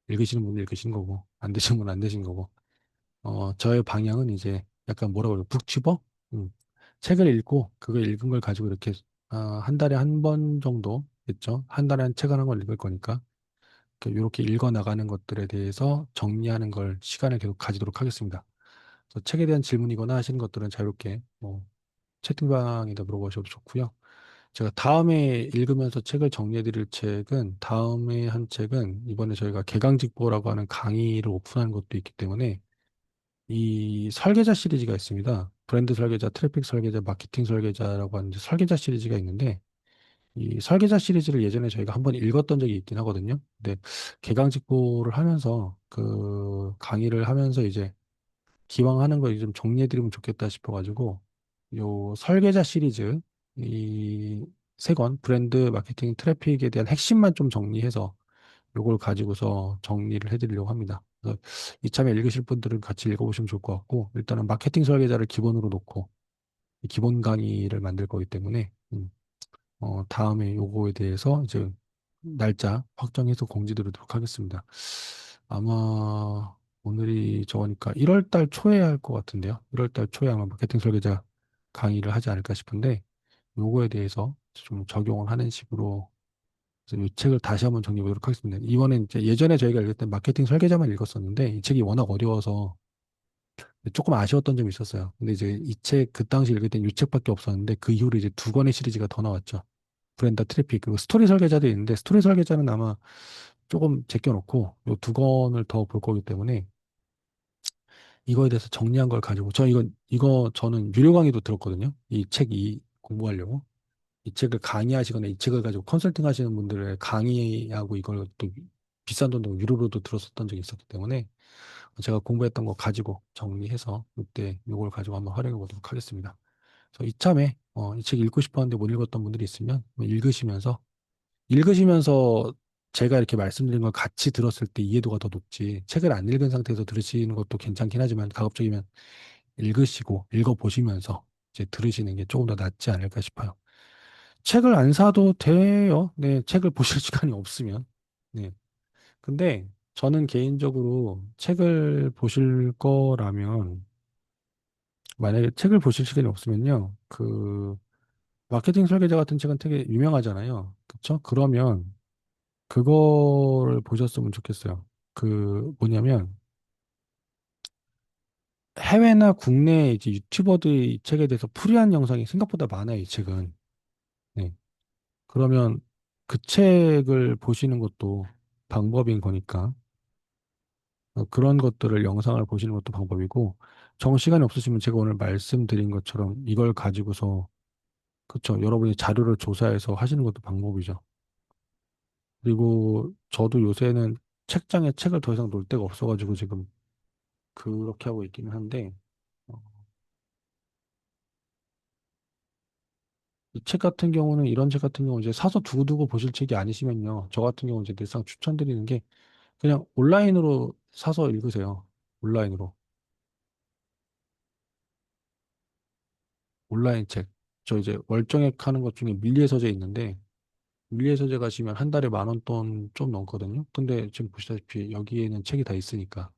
읽으시는 분은 읽으신 거고, 안 되신 분은 안 되신 거고, 저의 방향은 이제 약간 뭐라고 그래요? 북튜버? 음, 책을 읽고, 그걸 읽은 걸 가지고 이렇게, 한 달에 한 번 정도, 겠죠? 한 달에 한 책 하나 걸 읽을 거니까, 이렇게 읽어 나가는 것들에 대해서 정리하는 걸 시간을 계속 가지도록 하겠습니다. 그래서 책에 대한 질문이거나 하시는 것들은 자유롭게 뭐 채팅방에다 물어보셔도 좋고요. 제가 다음에 읽으면서 책을 정리해 드릴 책은 다음에 한 책은 이번에 저희가 개강직보라고 하는 강의를 오픈하는 것도 있기 때문에 이 설계자 시리즈가 있습니다. 브랜드 설계자, 트래픽 설계자, 마케팅 설계자라고 하는 이제 설계자 시리즈가 있는데 이 설계자 시리즈를 예전에 저희가 한번 읽었던 적이 있긴 하거든요. 근데 개강직보를 하면서 그 강의를 하면서 이제 기왕 하는 거 좀 정리해드리면 좋겠다 싶어가지고 요 설계자 시리즈 이 세 권 브랜드 마케팅 트래픽에 대한 핵심만 좀 정리해서 요걸 가지고서 정리를 해드리려고 합니다. 그래서 이참에 읽으실 분들은 같이 읽어보시면 좋을 것 같고 일단은 마케팅 설계자를 기본으로 놓고 이 기본 강의를 만들 거기 때문에 다음에 요거에 대해서 이제 날짜 확정해서 공지 드리도록 하겠습니다. 아마 오늘이 저거니까 1월 달 초에 할 것 같은데요. 1월 달 초에 아마 마케팅 설계자 강의를 하지 않을까 싶은데 요거에 대해서 좀 적용을 하는 식으로 그래서 이 책을 다시 한번 정리해 보도록 하겠습니다. 이번엔 이제 예전에 저희가 읽었던 마케팅 설계자만 읽었었는데 이 책이 워낙 어려워서 조금 아쉬웠던 점이 있었어요. 근데 이제 이 책 그 당시 읽을 땐 이 책밖에 없었는데 그 이후로 이제 두 권의 시리즈가 더 나왔죠. 브랜드 트래픽 그리고 스토리 설계자도 있는데 스토리 설계자는 아마 조금 제껴놓고 요 두 권을 더 볼 거기 때문에 이거에 대해서 정리한 걸 가지고 저 이거 저는 유료 강의도 들었거든요. 이 책이 공부하려고 이 책을 강의하시거나 이 책을 가지고 컨설팅 하시는 분들의 강의하고 이걸 또 비싼 돈으로 유료로도 들었었던 적이 있었기 때문에 제가 공부했던 거 가지고 정리해서 이때 이걸 가지고 한번 활용해 보도록 하겠습니다. 그래서 이참에 이 책 읽고 싶었는데 못 읽었던 분들이 있으면 읽으시면서 제가 이렇게 말씀드린 걸 같이 들었을 때 이해도가 더 높지. 책을 안 읽은 상태에서 들으시는 것도 괜찮긴 하지만 가급적이면 읽으시고 읽어보시면서 이제 들으시는 게 조금 더 낫지 않을까 싶어요. 책을 안 사도 돼요. 네, 책을 보실 시간이 없으면. 네. 근데 저는 개인적으로 책을 보실 거라면 만약에 책을 보실 시간이 없으면요. 그 마케팅 설계자 같은 책은 되게 유명하잖아요. 그렇죠? 그러면 그거를 보셨으면 좋겠어요. 그 뭐냐면 해외나 국내 이제 유튜버들이 이 책에 대해서 풀이한 영상이 생각보다 많아요, 이 책은. 네. 그러면 그 책을 보시는 것도 방법인 거니까 그런 것들을 영상을 보시는 것도 방법이고 정 시간이 없으시면 제가 오늘 말씀드린 것처럼 이걸 가지고서 그쵸 여러분이 자료를 조사해서 하시는 것도 방법이죠. 그리고 저도 요새는 책장에 책을 더 이상 놓을 데가 없어가지고 지금 그렇게 하고 있기는 한데 어, 이 책 같은 경우는 이런 책 같은 경우 이제 사서 두고두고 보실 책이 아니시면요. 저 같은 경우 이제 늘상 추천드리는 게 그냥 온라인으로 사서 읽으세요. 온라인으로. 온라인 책. 저 이제 월정액 하는 것 중에 밀리의 서재 있는데 밀리의 서재 가시면 한 달에 10,000원 돈 좀 넘거든요. 근데 지금 보시다시피 여기에는 책이 다 있으니까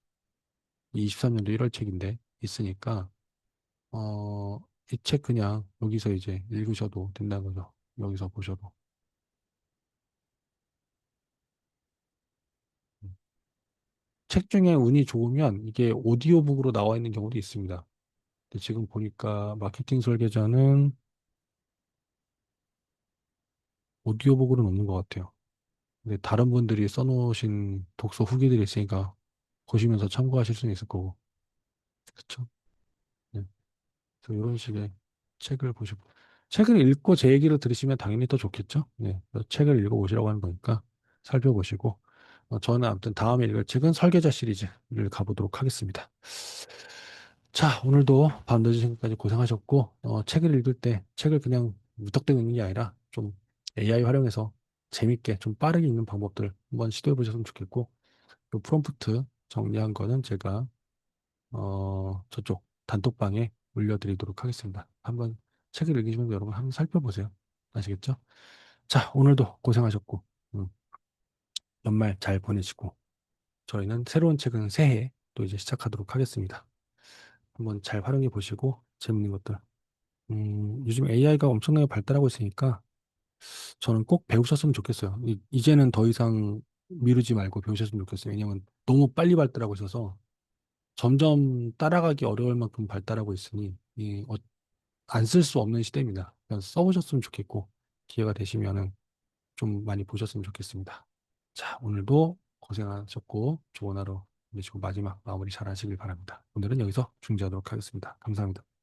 이 23년도 1월 책인데 있으니까 이 책 그냥 여기서 이제 읽으셔도 된다는 거죠. 여기서 보셔도. 책 중에 운이 좋으면 이게 오디오북으로 나와 있는 경우도 있습니다. 근데 지금 보니까 마케팅 설계자는 오디오북으로는 없는 것 같아요. 근데 다른 분들이 써놓으신 독서 후기들이 있으니까 보시면서 참고하실 수는 있을 거고. 그쵸? 네. 그래서 이런 식의 책을 보시고. 책을 읽고 제 얘기를 들으시면 당연히 더 좋겠죠? 네. 그래서 책을 읽어보시라고 하는 거니까 살펴보시고. 저는 아무튼 다음에 읽을 책은 설계자 시리즈를 가보도록 하겠습니다. 자, 오늘도 밤 늦은 시간까지 고생하셨고, 책을 읽을 때 책을 그냥 무턱대고 읽는 게 아니라 좀 AI 활용해서 재밌게 좀 빠르게 읽는 방법들 한번 시도해 보셨으면 좋겠고, 또 프롬프트 정리한 거는 제가 저쪽 단톡방에 올려드리도록 하겠습니다. 한번 책을 읽으시면서 여러분 한번 살펴보세요. 아시겠죠? 자, 오늘도 고생하셨고, 음, 연말 잘 보내시고, 저희는 새로운 책은 새해 또 이제 시작하도록 하겠습니다. 한번 잘 활용해 보시고, 재밌는 것들. 요즘 AI가 엄청나게 발달하고 있으니까, 저는 꼭 배우셨으면 좋겠어요. 이제는 더 이상 미루지 말고 배우셨으면 좋겠어요. 왜냐면 너무 빨리 발달하고 있어서 점점 따라가기 어려울 만큼 발달하고 있으니 안 쓸 수 없는 시대입니다. 그래서 써보셨으면 좋겠고 기회가 되시면은 좀 많이 보셨으면 좋겠습니다. 자, 오늘도 고생하셨고 좋은 하루 되시고 마지막 마무리 잘 하시길 바랍니다. 오늘은 여기서 중지하도록 하겠습니다. 감사합니다.